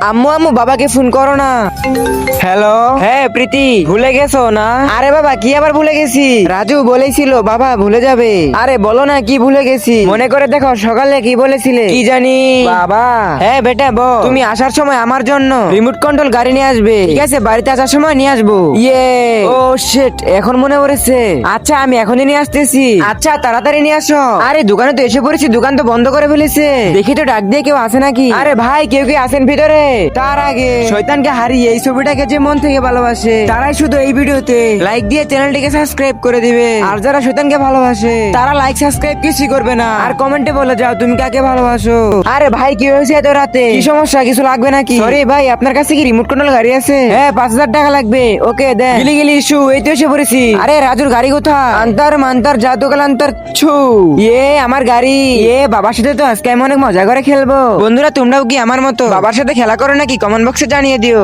আম্মু আম্মু বাবাকে ফোন করো না। হ্যালো, হ্যাঁ প্রীতি, ভুলে গেছো না? আরে বাবা কি আবার ভুলে গেছি? রাজু বলেছিল বাবা ভুলে যাবে। আরে বলো না কি ভুলে গেছি, মনে করে দেখো সকালে কি বলেছিলে? কি জানি বাবা। হ্যাঁ বেটা বল, তুমি আসার সময় আমার জন্য রিমোট কন্ট্রোল গাড়ি নিয়ে আসবে, ঠিক আছে? বাড়িতে আসার সময় নিয়ে আসবো। ইয়ে, ও শিট, এখন মনে পড়েছে। আচ্ছা আমি এখনই নিয়ে আসতেছি। আচ্ছা তাড়াতাড়ি নিয়ে আসো। আরে দোকানে তো এসে পড়েছি, দোকান তো বন্ধ করে ফেলেছে। দেখি তো ডাক দিয়ে কেউ আসে নাকি। আরে ভাই কেউ কি আসেন ভিতরে? তার আগে শয়তানকে হারিয়ে এই ছবিটাকে যে মন থেকে ভালোবাসে তারাই শুধু এই ভিডিওতে লাইক দিয়ে চ্যানেলটিকে সাবস্ক্রাইব করে দিবে। আর যারা শয়তানকে ভালোবাসে তারা লাইক সাবস্ক্রাইব কিছুই করবে না। আর কমেন্টে বলে যাও তুমি কাকে ভালোবাসো। আরে ভাই কি হয়েছে এত রাতে? কি সমস্যা, কিছু লাগবে নাকি? সরি ভাই, আপনার কাছে কি রিমোট কন্ট্রোল গাড়ি আছে? হ্যাঁ 5,000 টাকা লাগবে। ওকে দেন। গিলি গিলি ইস্যু, এই তো এসে পড়েছি। আরে রাজুর গাড়ি কোথায়? আন্তর মান্তর জাদুকাল আন্তর ছু। ইয়ে আমার গাড়ি। ইয়ে বাবার সাথে তো আজকে আমি অনেক মজা করে খেলবো। বন্ধুরা তোমরাও কি আমার মতো বাবার সাথে খেলা করো নাকি? কমেন্ট বক্সে জানিয়ে দিও।